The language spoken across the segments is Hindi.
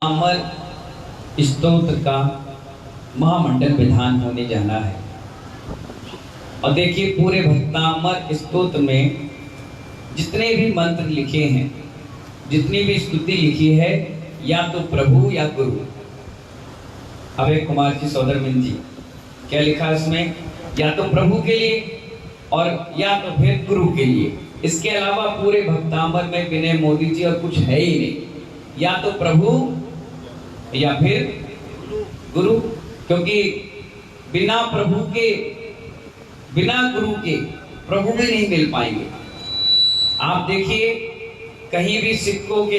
अमर स्तोत्र का महामंडल विधान होने जाना है। और देखिए पूरे भक्तामर स्तोत्र में जितने भी मंत्र लिखे हैं, जितनी भी स्तुति लिखी है, या तो प्रभु या गुरु। अभय कुमार जी सौदरमिन जी क्या लिखा इसमें? या तो प्रभु के लिए और या तो फिर गुरु के लिए। इसके अलावा पूरे भक्तामर में विनय मोदी जी और कुछ है ही नहीं। या तो प्रभु या फिर गुरु, क्योंकि बिना प्रभु के, बिना गुरु के प्रभु भी नहीं मिल पाएंगे। आप देखिए कहीं भी सिक्कों के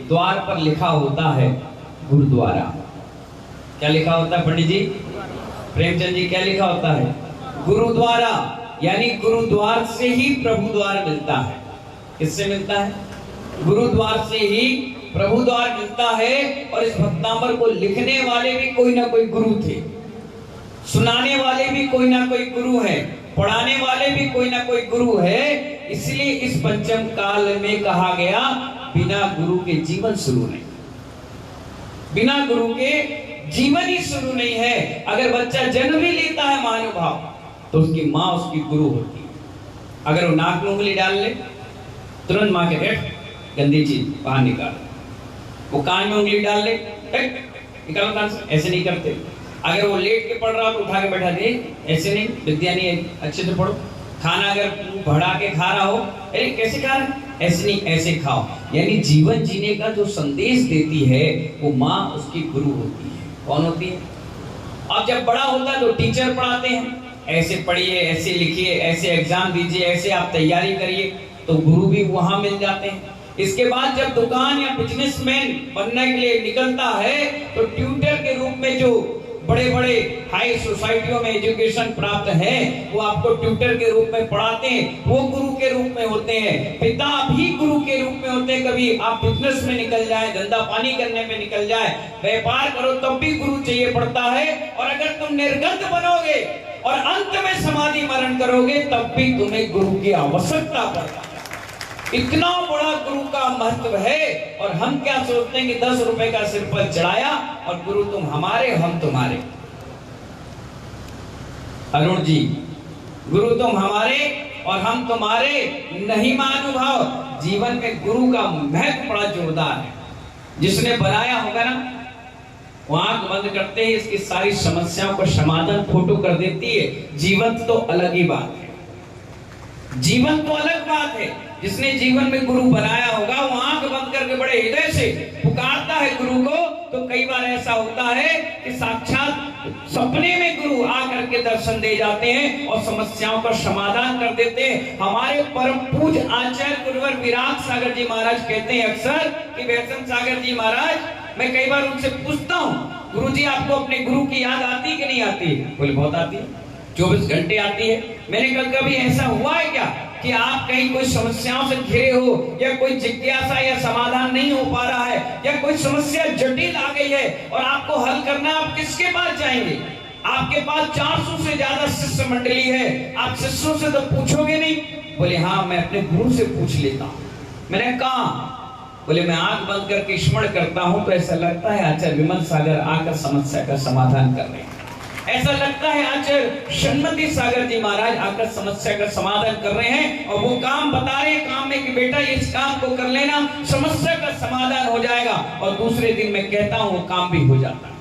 द्वार पर लिखा होता है गुरुद्वारा। क्या लिखा होता है पंडित जी? प्रेमचंद जी क्या लिखा होता है? गुरुद्वारा। यानी गुरुद्वार से ही प्रभु द्वार मिलता है। किससे मिलता है? गुरुद्वार से ही प्रभु द्वार मिलता है। और इस भक्तामर को लिखने वाले भी कोई ना कोई गुरु थे, सुनाने वाले भी कोई ना कोई गुरु है, पढ़ाने वाले भी कोई ना कोई गुरु है। इसलिए इस पंचम काल में कहा गया बिना गुरु के जीवन शुरू नहीं, बिना गुरु के जीवन ही शुरू नहीं है। अगर बच्चा जन्म भी लेता है महानुभाव, तो उसकी माँ उसकी गुरु होती है। अगर वो नाक में उंगली डाल ले, तुरंत माँ के बैठ गंदी चीज बाहर निकाल। वो कान में उंगली डाल ले, निकालो कान से, ऐसे नहीं करते। अगर वो लेट के पढ़ रहा हो तो उठा के बैठा दे, ऐसे नहीं, विद्या नहीं है, अच्छे से पढ़ो। खाना अगर बढ़ा के खा रहा हो, अरे कैसे खा रहा है, ऐसे नहीं, ऐसे खाओ। यानी जीवन जीने का जो संदेश देती है वो माँ उसकी गुरु होती है। कौन होती है? अब जब बड़ा होता है तो टीचर पढ़ाते हैं, ऐसे पढ़िए, ऐसे लिखिए, ऐसे एग्जाम दीजिए, ऐसे आप तैयारी करिए, तो गुरु भी वहां मिल जाते हैं। इसके बाद जब दुकान या बिजनेसमैन बनने के लिए निकलता है तो ट्यूटर के रूप में जो बड़े बड़े हाई सोसाइटियों में एजुकेशन प्राप्त है वो आपको ट्यूटर के रूप में पढ़ाते हैं, वो गुरु के रूप में होते हैं। पिता भी गुरु के रूप में होते हैं। कभी आप बिजनेस में निकल जाए, धंधा पानी करने में निकल जाए, व्यापार करो, तब भी गुरु चाहिए पड़ता है। और अगर तुम निर्गत बनोगे और अंत में समाधि मरण करोगे, तब भी तुम्हें गुरु की आवश्यकता पड़ता है। इतना बड़ा गुरु का महत्व है। और हम क्या सोचते हैं कि 10 रुपए का सिर पर चढ़ाया और गुरु तुम हमारे, हम तुम्हारे। अरुण जी, गुरु तुम हमारे और हम तुम्हारे नहीं। महानुभाव, जीवन में गुरु का महत्व बड़ा जोरदार है। जिसने बनाया होगा ना, वो आंख बंद करते ही इसकी सारी समस्याओं का समाधान फोटो कर देती है। जीवन तो अलग ही बात है, जीवन तो अलग बात है। जिसने जीवन में गुरु बनाया होगा वो आंख बंद करके बड़े हृदय से पुकारता है गुरु को। तो कई बार ऐसा होता है कि साक्षात सपने में गुरु आकर के दर्शन दे जाते हैं और समस्याओं का समाधान कर देते हैं। हमारे परम पूज्य आचार्य गुरुवर विराग सागर जी महाराज कहते हैं अक्सर कि वैष्णव सागर जी महाराज, मैं कई बार उनसे पूछता हूँ, गुरु जी आपको अपने गुरु की याद आती कि नहीं आती? बोले बहुत आती है, 24 घंटे आती है। मैंने कहा कभी ऐसा हुआ है क्या कि आप कहीं कोई समस्याओं से घिरे हो, या कोई जिज्ञासा या समाधान नहीं हो पा रहा है, या कोई समस्या जटिल आ गई है और आपको हल करना, आप किसके पास जाएंगे? आपके पास 400 से ज्यादा शिष्य मंडली है, आप शिष्यों से तो पूछोगे नहीं? बोले हाँ, मैं अपने गुरु से पूछ लेता हूँ। मैंने कहा, बोले मैं आंख बंद करके स्मरण करता हूँ तो ऐसा लगता है आचार्य विमल सागर आकर समस्या का समाधान कर रहे हैं। ऐसा लगता है आचार्य षण्मती सागर जी महाराज आकर समस्या का समाधान कर रहे हैं और वो काम बता रहे हैं काम में कि बेटा इस काम को कर लेना, समस्या का समाधान हो जाएगा। और दूसरे दिन मैं कहता हूं वो काम भी हो जाता है।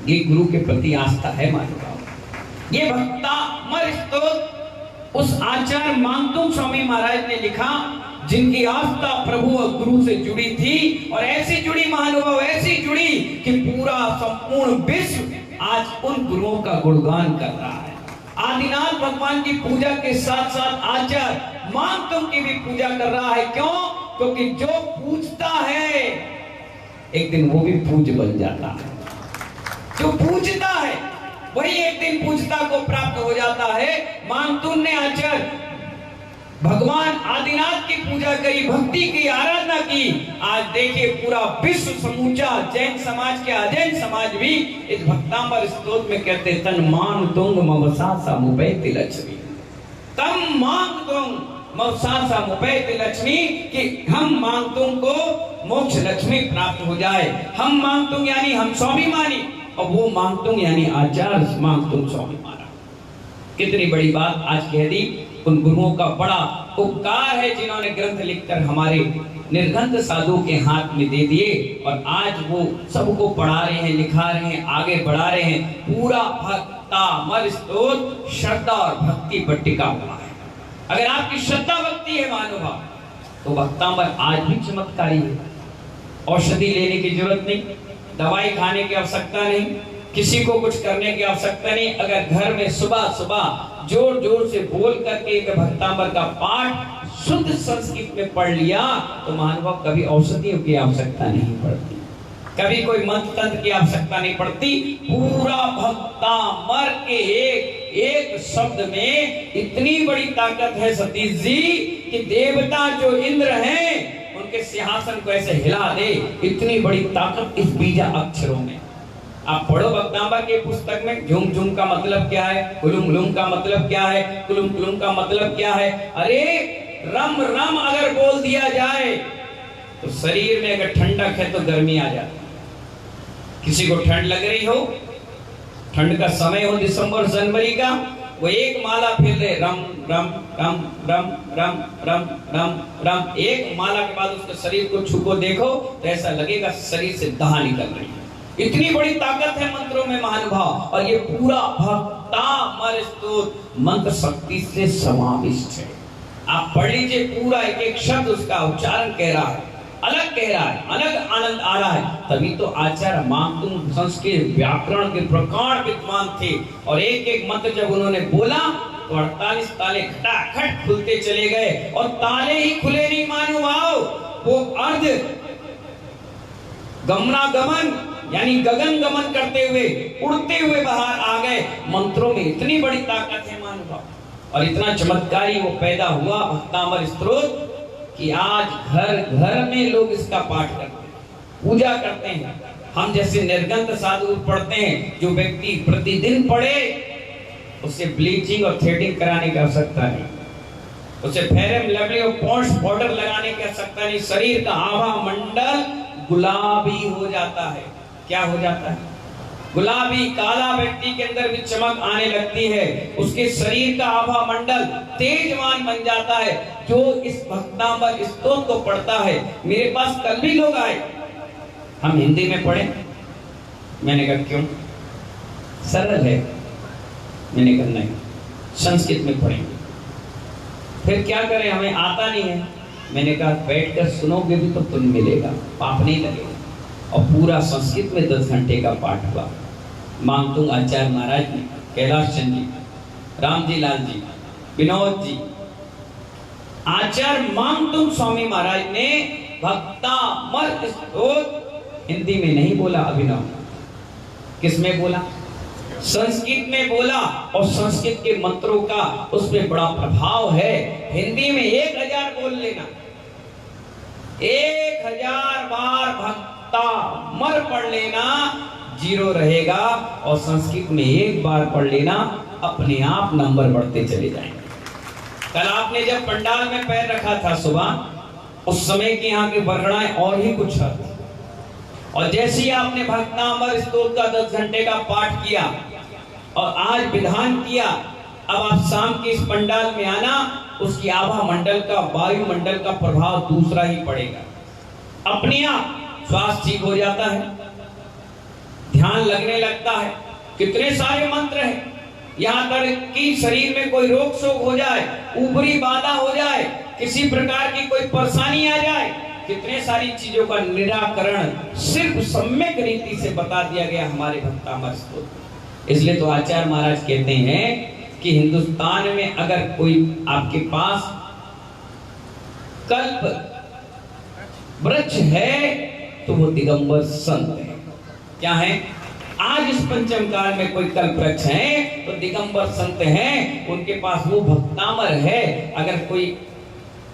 ये गुरु के प्रति आस्था है मानव। ये भक्तामर स्तोत्र उस आचार्य मानतुंग स्वामी महाराज ने लिखा जिनकी आस्था प्रभु और गुरु से जुड़ी थी। और ऐसी जुड़ी महानुभाव, ऐसी जुड़ी कि पूरा संपूर्ण विश्व आज उन गुरुओं का गुणगान कर रहा है। आदिनाथ भगवान की पूजा के साथ साथ आचार्य मानतुंग की भी पूजा कर रहा है। क्यों? क्योंकि जो पूजता है एक दिन वो भी पूज्य बन जाता है। जो पूजता है वही एक दिन पूजता को प्राप्त हो जाता है। मानतुंग ने आचार्य भगवान आदिनाथ की पूजा करी, भक्ति की आराधना की। आज देखिए पूरा विश्व समूचा, जैन समाज के अजैन समाज भी इस भक्तामर स्तोत्र में कहते तन मान तुंग मवसा समुपैति लक्ष्मी। तम मान तुंग, मौसासा मुपैत लक्ष्मी, कि हम मांगतुम को मोक्ष लक्ष्मी प्राप्त हो जाए। हम मांगतुम यानी हम स्वाभिमानी, और वो मांगतुम यानी आचार्य मांगतुम स्वाभिमाना। कितनी बड़ी बात आज कह दी। उन गुरुओं का बड़ा उपकार है जिन्होंने ग्रंथ लिखकर हमारे निर्गंथ साधु के हाथ में दे दिए, और आज वो सबको पढ़ा रहे हैं, लिखा रहे हैं, आगे बढ़ा रहे हैं। पूरा भक्तामर स्तोत्र श्रद्धा और भक्ति पर टिका हुआ है। अगर आपकी श्रद्धा भक्ति है महानुभाव, तो भक्तामर आज भी चमत्कारी है। औषधि लेने की जरूरत नहीं, दवाई खाने की आवश्यकता नहीं, किसी को कुछ करने की आवश्यकता नहीं। अगर घर में सुबह सुबह जोर जोर से बोल करके एक भक्तामर का पाठ शुद्ध संस्कृत में पढ़ लिया, तो महानुभाव कभी औषधियों की आवश्यकता नहीं पड़ती, कभी कोई मंत्र तंत्र की आवश्यकता नहीं पड़ती। पूरा भक्तामर के एक शब्द में इतनी बड़ी ताकत है सतीश जी, कि देवता जो इंद्र हैं उनके सिंहासन को ऐसे हिला दे, इतनी बड़ी ताकत इस बीजा अक्षरों में। आप पढ़ो भक्तांबर के पुस्तक में, झुम झुम का मतलब क्या है, कुलुम कुलुम का मतलब क्या है, कुलुम कुलुम का मतलब क्या है। अरे रम रम अगर बोल दिया जाए तो शरीर में अगर ठंडक है तो गर्मी आ जाती। किसी को ठंड लग रही हो, ठंड का समय हो दिसंबर जनवरी का, वो एक माला फिर ले, रम रम रम रम रम रम रम रम। एक माला के बाद उसके शरीर को छू को देखो तो ऐसा लगेगा शरीर से दहा निकल रही है। इतनी बड़ी ताकत है मंत्रों में महानुभाव। और ये पूरा भक्तामर स्तोत्र मंत्र शक्ति से समाविष्ट है। आप पढ़ लीजिए, पूरा एक एक शब्द उसका उच्चारण कह रहा है, अलग कह रहा है, अलग आनंद आ रहा है। तभी तो आचार्य मांगतुम संस्कृत व्याकरण के प्रकार विद्वान थे, और एक एक मंत्र जब उन्होंने बोला तो 48 ताले खटाखट खुलते चले गए। और ताले ही खुले नहीं महानुभाव, वो अर्ध गमनागमन यानी गगन गमन करते हुए, उड़ते हुए बाहर आ गए। मंत्रों में इतनी बड़ी ताकत है महानुभाव, और इतना चमत्कारी वो पैदा हुआ भक्तामर स्तोत्र, कि आज घर घर में लोग इसका पाठ करते हैं, पूजा करते हैं। हम जैसे निर्गंथ साधु पढ़ते हैं, जो व्यक्ति प्रतिदिन पढ़े उसे ब्लीचिंग और थ्रेडिंग कराने की आवश्यकता नहीं, उसे फेरम लवली और पॉन्ड्स पाउडर लगाने की आवश्यकता नहीं। शरीर का आभा मंडल गुलाबी हो जाता है। क्या हो जाता है? गुलाबी काला व्यक्ति के अंदर भी चमक आने लगती है, उसके शरीर का आभा मंडल तेजवान बन जाता है। जो इस भक्तामर स्तोत्र को पढ़ता है, मेरे पास कल भी लोग आए, हम हिंदी में पढ़े, मैंने कहा क्यों, सरल है। मैंने कहा नहीं, संस्कृत में पढ़ेंगे। फिर क्या करें, हमें आता नहीं है। मैंने कहा बैठकर सुनोगे भी तो पुण्य मिलेगा, पाप नहीं लगेगा। और पूरा संस्कृत में 10 घंटे का पाठ हुआ। मांगतुम आचार्य महाराज ने, कैलाश चंद जी, राम जी लाल जी, विनोद जी, आचार्य मांगतुम स्वामी महाराज ने भक्तामर स्तोत्र हिंदी में नहीं बोला अभिनव, किस में बोला? संस्कृत में बोला। और संस्कृत के मंत्रों का उसमें बड़ा प्रभाव है। हिंदी में 1000 बोल लेना, 1000 बार भक्तामर पढ़ लेना, 0 रहेगा। और संस्कृत में 1 बार पढ़ लेना, अपने आप नंबर बढ़ते चले जाएंगे। कल आपने जब पंडाल में पैर रखा था सुबह, उस समय की यहाँ की वर्णनाएं और ही कुछ है। और जैसे ही आपने भक्तामर स्तोत्र का 10 घंटे का पाठ किया और आज विधान किया, अब आप शाम के इस पंडाल में आना, उसकी आभा मंडल का, वायुमंडल का प्रभाव दूसरा ही पड़ेगा। अपने आप स्वास्थ्य ठीक हो जाता है, ध्यान लगने लगता है। कितने सारे मंत्र हैं, यहाँ तक कि शरीर में कोई रोग शोक हो जाए, ऊपरी बाधा हो जाए, किसी प्रकार की कोई परेशानी आ जाए, कितने सारी चीजों का निराकरण सिर्फ सम्यक रीति से बता दिया गया हमारे भक्तामर स्तोत्र। इसलिए तो आचार्य महाराज कहते हैं कि हिंदुस्तान में अगर कोई आपके पास कल्प वृक्ष है तो वो दिगंबर संत है। क्या है? आज इस पंचम काल में कोई कल्प वृक्ष है तो दिगंबर संत हैं, उनके पास वो भक्तामर है। अगर कोई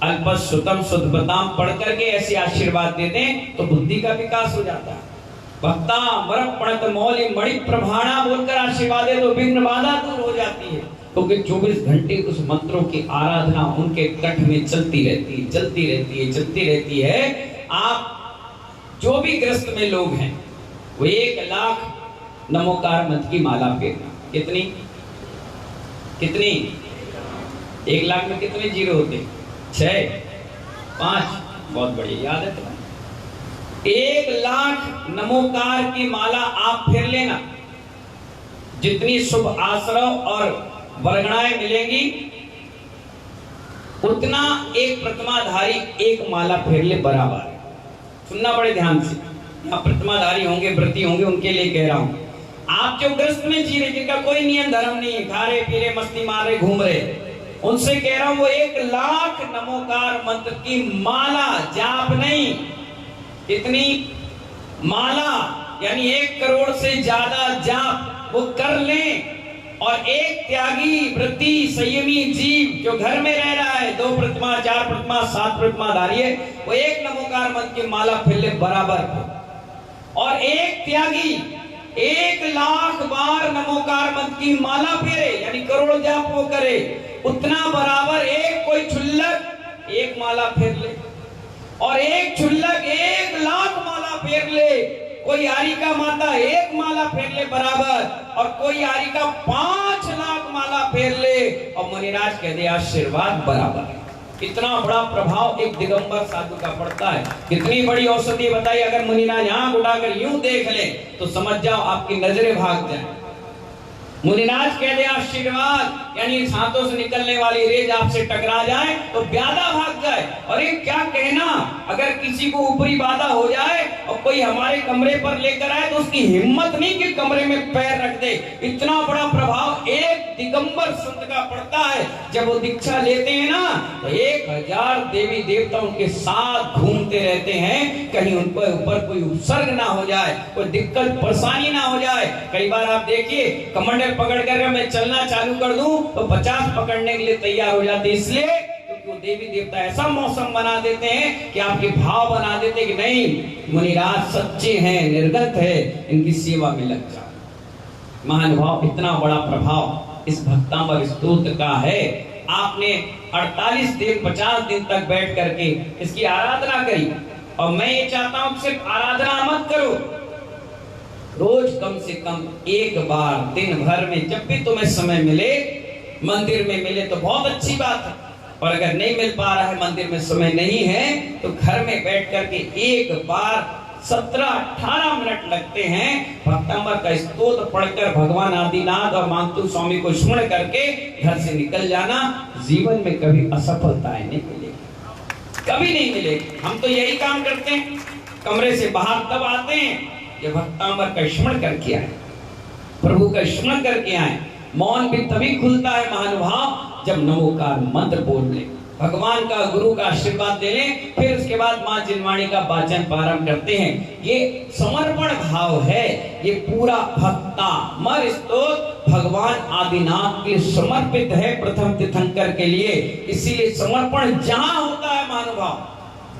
अल्पश्रुतम शुद्धबताम पढ़ करके ऐसे आशीर्वाद दे दें तो बुद्धि का विकास हो जाता है। भक्तामर पणत मौलि मणि प्रभाणा बोलकर आशीर्वाद दे तो विघ्न बाधा दूर हो जाती है। क्योंकि 24 घंटे उस मंत्रों की आराधना उनके कंठ में चलती रहती है, चलती रहती है, चलती रहती है। आप जो भी ग्रस्त में लोग हैं वो 1 लाख नमोकार मंत्र की माला फेरना। कितनी कितनी 1 लाख में कितने जीरो होते? 6 5, बहुत बढ़िया, याद है तुम्हें। 1 लाख नमोकार की माला आप फेर लेना। जितनी शुभ आश्रव और वर्गणाएं मिलेंगी उतना एक प्रतिमाधारी एक माला फेर ले बराबर है। सुनना बड़े ध्यान से, यहाँ प्रतिमाधारी होंगे, व्रती होंगे, उनके लिए कह रहा हूं। आप जो ग्रस्त में जी रहे, जिनका कोई नियम धर्म नहीं है, खा रहे पी रहे, मस्ती मार रहे, घूम रहे, उनसे कह रहा हूं वो 1 लाख नमोकार मंत्र की माला, जाप नहीं, इतनी माला यानी 1 करोड़ से ज्यादा जाप वो कर लें। और एक त्यागी व्रती संयमी जीव जो घर में रह रहा है, 2 प्रतिमा 4 प्रतिमा 7 प्रतिमा धारी है, वो 1 नमोकार मंत्र की माला फेर ले बराबर। और एक त्यागी 1 लाख बार नमोकार मंत्र की माला फेरे यानी करोड़ जाप वो करे, उतना बराबर एक कोई क्षुल्लक 1 माला फेर ले, और एक क्षुल्लक 1 लाख माला फेर ले। कोई आरिका माता 1 माला फेर ले बराबर, और कोई आरिका 5 लाख माला फेर ले, और मुनिराज कह दे आशीर्वाद बराबर। कितना बड़ा प्रभाव एक दिगंबर साधु का पड़ता है, कितनी बड़ी औषधि बताई। अगर मुनिराज आंख उठाकर यूं देख ले तो समझ जाओ आपकी नजरें भाग जाए। मुनिराज कह दे आशीर्वाद यानी हाथों से निकलने वाली रेज आपसे टकरा जाए तो ब्यादा भाग जाए। और ये क्या कहना, अगर किसी को ऊपरी बाधा हो जाए और कोई हमारे कमरे पर लेकर आए तो उसकी हिम्मत नहीं कि कमरे में पैर रख दे। इतना बड़ा प्रभाव एक दिगंबर संत का पड़ता है। जब वो दीक्षा लेते हैं ना तो 1000 देवी देवता उनके साथ घूमते रहते हैं, कहीं उन पर ऊपर कोई उपसर्ग ना हो जाए, कोई दिक्कत परेशानी ना हो जाए। कई बार आप देखिए कमंडल पकड़ कर मैं चलना चालू कर दूं तो 50 पकड़ने के लिए तैयार हो जाते, इसलिए क्योंकि वो देवी देवता ऐसा मौसम बना देते हैं कि आपके भाव बना देते कि नहीं मुनिराज सच्चे हैं, निर्गत है, इनकी सेवा में लग जाओ। महानुभाव, इतना बड़ा प्रभाव इस भक्तामृत स्तोत्र का है। आपने 48 दिन 50 दिन तक बैठ करके इसकी आराधना करी, और मैं ये चाहता हूं सिर्फ आराधना मत करो, रोज कम से कम 1 बार दिन भर में जब भी तुम्हें समय मिले, मंदिर में मिले तो बहुत अच्छी बात है, और अगर नहीं मिल पा रहा है, मंदिर में समय नहीं है, तो घर में बैठ करके 1 बार 17-18 मिनट लगते हैं भक्तामृत का स्तोत्र पढ़कर भगवान आदिनाथ और मानतू स्वामी को स्मरण करके घर से निकल जाना। जीवन में कभी असफलताएं नहीं मिलेगी, कभी नहीं मिलेगी। हम तो यही काम करते हैं, कमरे से बाहर तब आते हैं ये भक्तामृत का स्मरण करके आए, प्रभु का स्मरण करके आए। मौन भी तभी खुलता है महानुभाव जब नमोकार मंत्र बोल ले, भगवान का गुरु का आशीर्वाद ले लें, फिर उसके बाद मां जिनवाणी का वाचन प्रारंभ करते हैं। ये समर्पण भाव है, ये पूरा भक्तामृत स्तोत्र भगवान आदिनाथ के समर्पित है प्रथम तीर्थंकर के लिए। इसीलिए समर्पण जहां होता है महानुभाव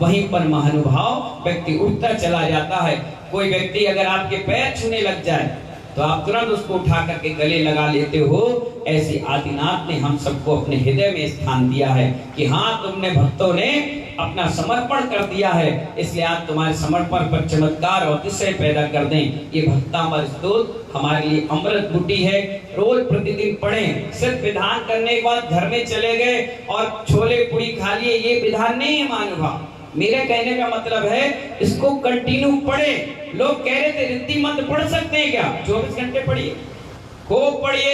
वहीं पर महानुभाव व्यक्ति उठता चला जाता है। कोई व्यक्ति अगर आपके पैर छूने लग जाए तो आप तुरंत उसको उठा करके गले लगा लेते हो। ऐसे आदिनाथ ने हम सबको अपने हृदय में स्थान दिया है कि हाँ तुमने भक्तों ने अपना समर्पण कर दिया है, इसलिए आज तुम्हारे समर्पण पर चमत्कार और अतिशय पैदा कर दें। ये भक्तामृत स्तोत्र हमारे लिए अमृत बूटी है, रोज प्रतिदिन पढ़ें। सिर्फ विधान करने के बाद घर में चले गए और छोले पूरी खा लिए, ये विधान नहीं है महानुभाव। मेरे कहने का मतलब है इसको कंटिन्यू पढ़े। लोग कह रहे थे रिद्धि मंत्र पढ़ सकते हैं क्या? 24 घंटे पढ़िए, खूब पढ़िए,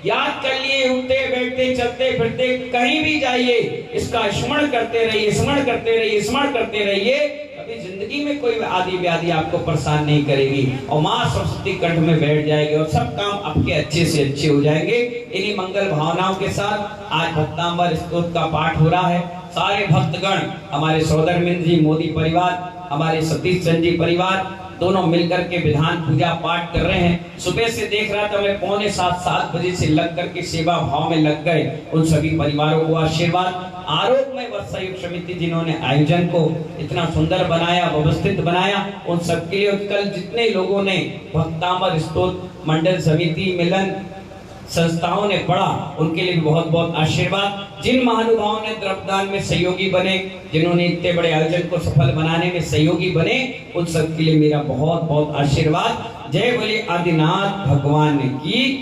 याद कर लिए, उठते बैठते चलते फिरते कहीं भी जाइए, इसका स्मरण करते रहिए, स्मरण करते रहिए, स्मरण करते रहिए। कभी जिंदगी में कोई आदि व्याधि आपको परेशान नहीं करेगी, और माँ सरस्वती कंठ में बैठ जाएगी और सब काम आपके अच्छे से अच्छे हो जाएंगे। इन्हीं मंगल भावनाओं के साथ आज भक्तामृत स्तोत्र का पाठ हो रहा है। सारे भक्तगण, हमारे सौदर मिंद जी मोदी परिवार, हमारे सतीश चंद जी परिवार, दोनों मिलकर के विधान पूजा पाठ कर रहे हैं। सुबह से देख रहा था मैं, 6:45-7 बजे से लग करके सेवा भाव में लग गए। उन सभी परिवारों को आशीर्वाद। आरोग्यमय वर्षायुक्त समिति जिन्होंने आयोजन को इतना सुंदर बनाया, व्यवस्थित बनाया, उन सबके लिए कल जितने लोगों ने भक्तामृत स्तोत्र मंडल समिति मिलन संस्थाओं ने पढ़ा, उनके लिए भी बहुत बहुत आशीर्वाद। जिन महानुभावों ने द्रव्यदान में सहयोगी बने, जिन्होंने इतने बड़े आयोजन को सफल बनाने में सहयोगी बने, उन सब के लिए मेरा बहुत बहुत आशीर्वाद। जय बोले आदिनाथ भगवान की।